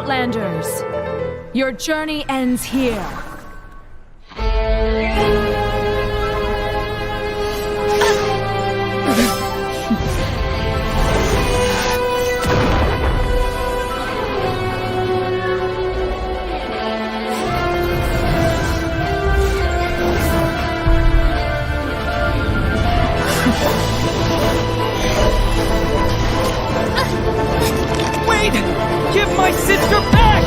Outlanders. Your journey ends here. Wait! Give my sister back!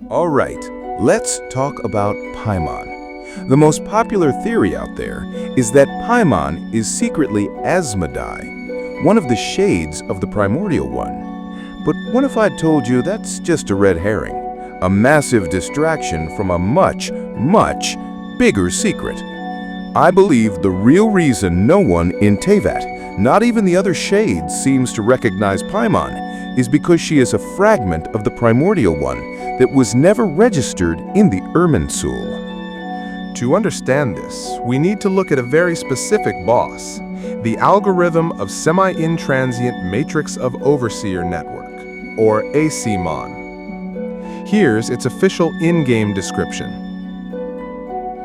All right, let's talk about Paimon. The most popular theory out there is that Paimon is secretly Asmoday, one of the shades of the Primordial One. But what if I'd told you that's just a red herring, a massive distraction from a much, much bigger secret? I believe the real reason no one in Teyvat, not even the other shades, seems to recognize Paimon is because she is a fragment of the Primordial One that was never registered in the Irminsul. To understand this, we need to look at a very specific boss, the algorithm of semi-intransient matrix of overseer network, or ACMON. Here's its official in-game description.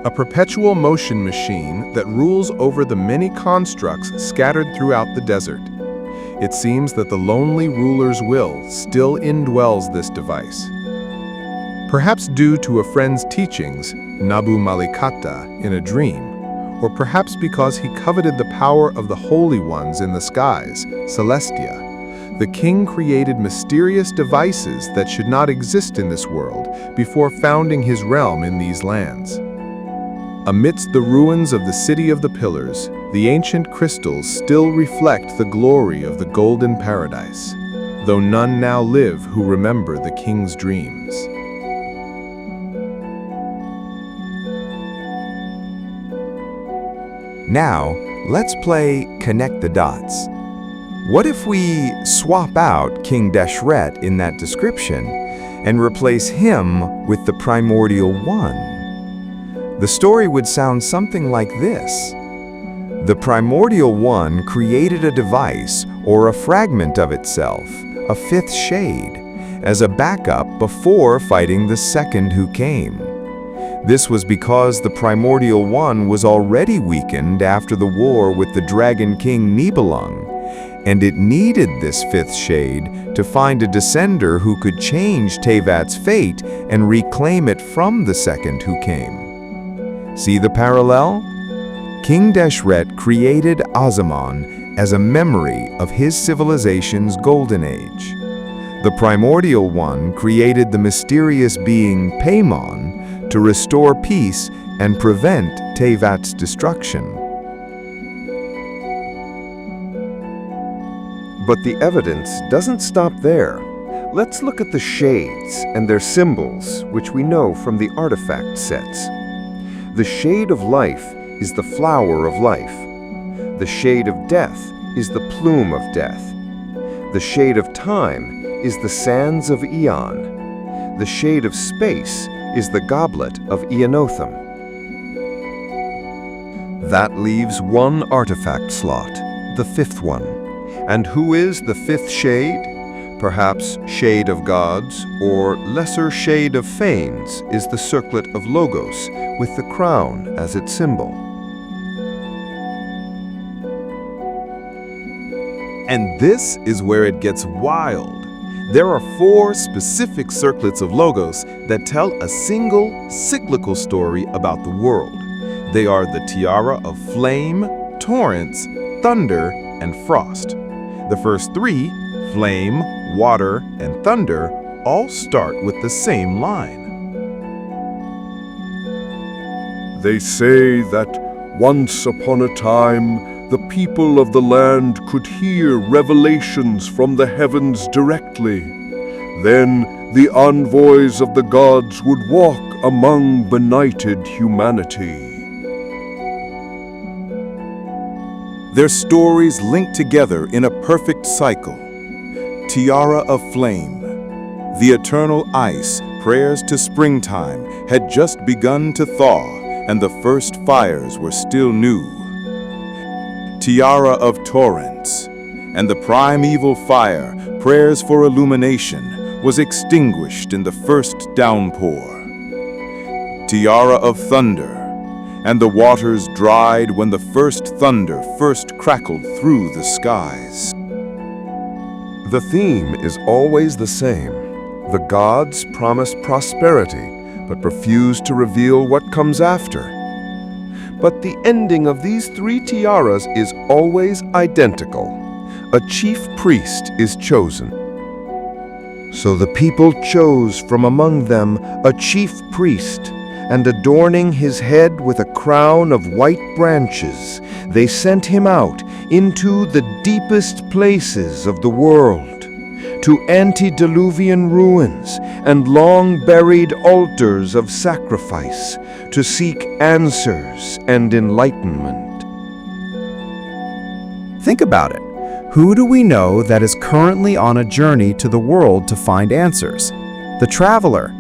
A perpetual motion machine that rules over the many constructs scattered throughout the desert. It seems that the lonely ruler's will still indwells this device. Perhaps due to a friend's teachings, Nabu Malikata, in a dream, or perhaps because he coveted the power of the holy ones in the skies, Celestia, the king created mysterious devices that should not exist in this world before founding his realm in these lands. Amidst the ruins of the City of the Pillars, the ancient crystals still reflect the glory of the Golden Paradise, though none now live who remember the king's dreams. Now, let's play Connect the Dots. What if we swap out King Deshret in that description and replace him with the Primordial One? The story would sound something like this. The Primordial One created a device or a fragment of itself, a fifth shade, as a backup before fighting the second who came. This was because the Primordial One was already weakened after the war with the Dragon King Nibelung, and it needed this fifth shade to find a descender who could change Teyvat's fate and reclaim it from the second who came. See the parallel? King Deshret created Azamon as a memory of his civilization's golden age. The Primordial One created the mysterious being Paimon to restore peace and prevent Teyvat's destruction. But the evidence doesn't stop there. Let's look at the shades and their symbols, which we know from the artifact sets. The shade of life is the flower of life. The shade of death is the plume of death. The shade of time is the sands of Aeon. The shade of space is the goblet of Eonothum. That leaves one artifact slot, the fifth one. And who is the fifth shade? Perhaps Shade of Gods, or Lesser Shade of Fanes is the circlet of Logos, with the crown as its symbol. And this is where it gets wild. There are 4 specific circlets of Logos that tell a single cyclical story about the world. They are the tiara of flame, torrents, thunder, and frost. The first 3, flame, water, and thunder, all start with the same line. They say that once upon a time, the people of the land could hear revelations from the heavens directly. Then the envoys of the gods would walk among benighted humanity. Their stories link together in a perfect cycle. Tiara of flame. The eternal ice, prayers to springtime, had just begun to thaw, and the first fires were still new. Tiara of torrents. And the primeval fire, prayers for illumination, was extinguished in the first downpour. Tiara of thunder, and the waters dried when the first thunder first crackled through the skies. The theme is always the same. The gods promise prosperity, but refuse to reveal what comes after. But the ending of these three tiaras is always identical. A chief priest is chosen. So the people chose from among them a chief priest, and adorning his head with a crown of white branches, they sent him out into the deepest places of the world, to antediluvian ruins and long-buried altars of sacrifice, to seek answers and enlightenment. Think about it. Who do we know that is currently on a journey to the world to find answers? The traveler.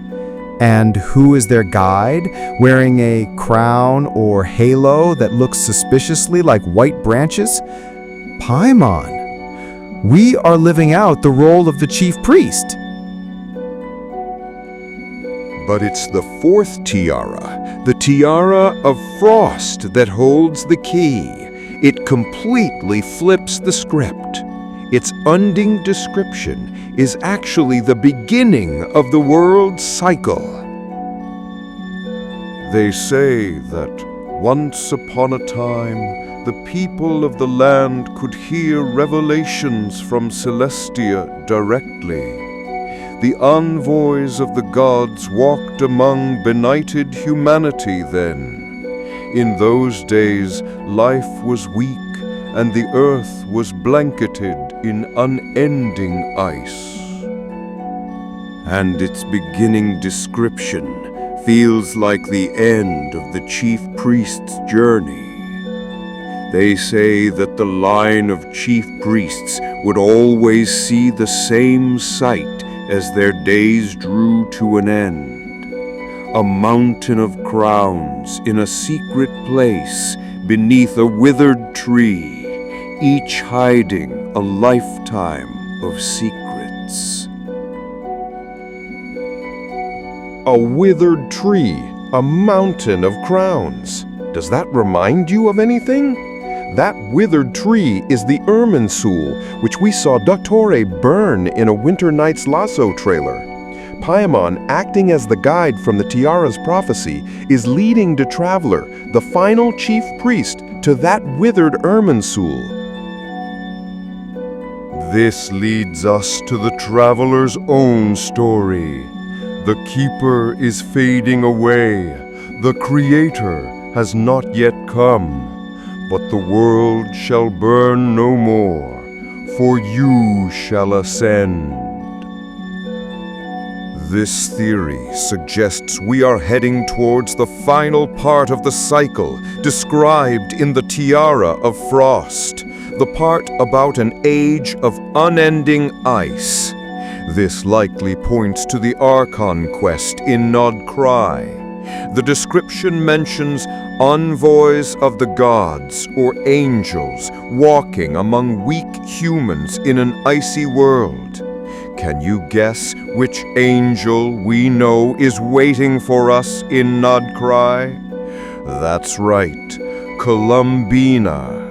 And who is their guide, wearing a crown or halo that looks suspiciously like white branches? Paimon. We are living out the role of the chief priest. But it's the fourth tiara, the tiara of frost, that holds the key. It completely flips the script. Its unding description is actually the beginning of the world's cycle. They say that once upon a time, the people of the land could hear revelations from Celestia directly. The envoys of the gods walked among benighted humanity then. In those days, life was weak, and the earth was blanketed in unending ice. And its beginning description feels like the end of the chief priest's journey. They say that the line of chief priests would always see the same sight as their days drew to an end. A mountain of crowns in a secret place beneath a withered tree, each hiding a lifetime of secrets. A withered tree, a mountain of crowns. Does that remind you of anything? That withered tree is the Irminsul, which we saw Dottore burn in a Winter Night's Lasso trailer. Paimon, acting as the guide from the Tiara's prophecy, is leading the traveler, the final chief priest, to that withered Irminsul. This leads us to the traveler's own story. The keeper is fading away. The creator has not yet come. But the world shall burn no more, for you shall ascend. This theory suggests we are heading towards the final part of the cycle described in the Tiara of Frost, the part about an age of unending ice. This likely points to the Archon quest in Nod Cry. The description mentions envoys of the gods or angels walking among weak humans in an icy world. Can you guess which angel we know is waiting for us in Nod Cry? That's right, Columbina.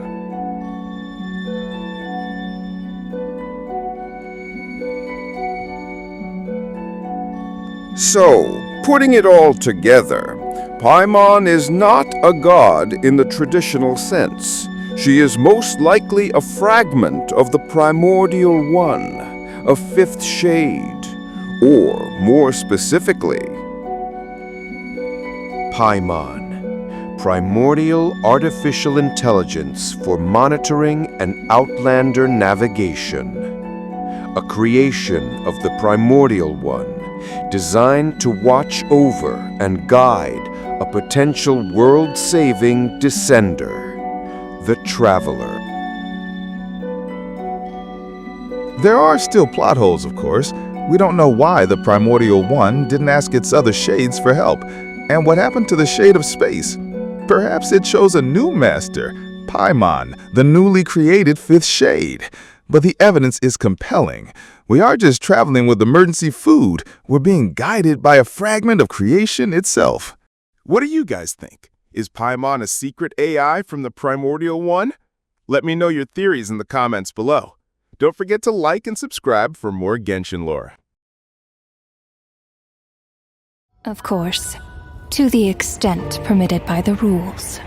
So, putting it all together, Paimon is not a god in the traditional sense. She is most likely a fragment of the primordial one, a fifth shade, or more specifically, Paimon, primordial artificial intelligence for monitoring and outlander navigation, a creation of the primordial one, designed to watch over and guide a potential world-saving descender, the Traveler. There are still plot holes, of course. We don't know why the Primordial One didn't ask its other shades for help, and what happened to the Shade of Space. Perhaps it chose a new master, Paimon, the newly created Fifth Shade. but the evidence is compelling. We are just traveling with emergency food. We're being guided by a fragment of creation itself. What do you guys think? Is Paimon a secret AI from the Primordial One? Let me know your theories in the comments below. Don't forget to like and subscribe for more Genshin lore. Of course, to the extent permitted by the rules.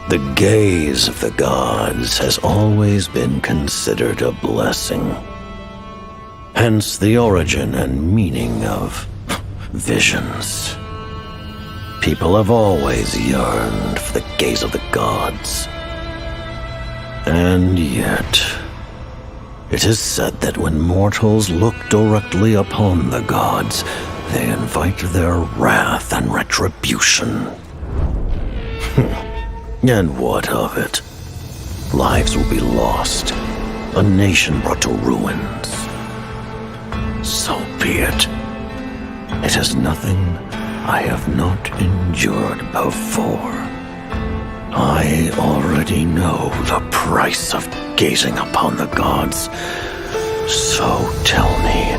The gaze of the gods has always been considered a blessing. Hence the origin and meaning of visions. People have always yearned for the gaze of the gods. And yet, it is said that when mortals look directly upon the gods, they invite their wrath and retribution. And what of it? Lives will be lost, a nation brought to ruins. So be it. It is nothing I have not endured before. I already know the price of gazing upon the gods. So tell me,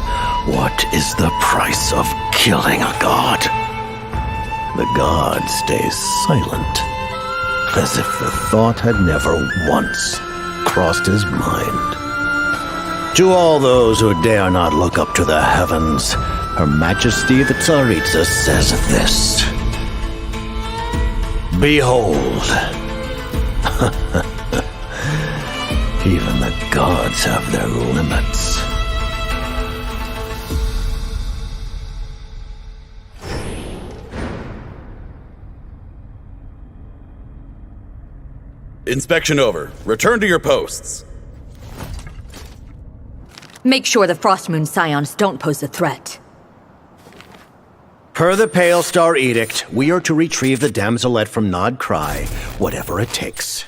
what is the price of killing a god? The god stays silent, as if the thought had never once crossed his mind. To all those who dare not look up to the heavens, Her Majesty the Tsaritsa says this. Behold, even the gods have their limits. Inspection over. Return to your posts. Make sure the Frostmoon Scions don't pose a threat. Per the Pale Star Edict, we are to retrieve the damselette from Nod Cry, whatever it takes.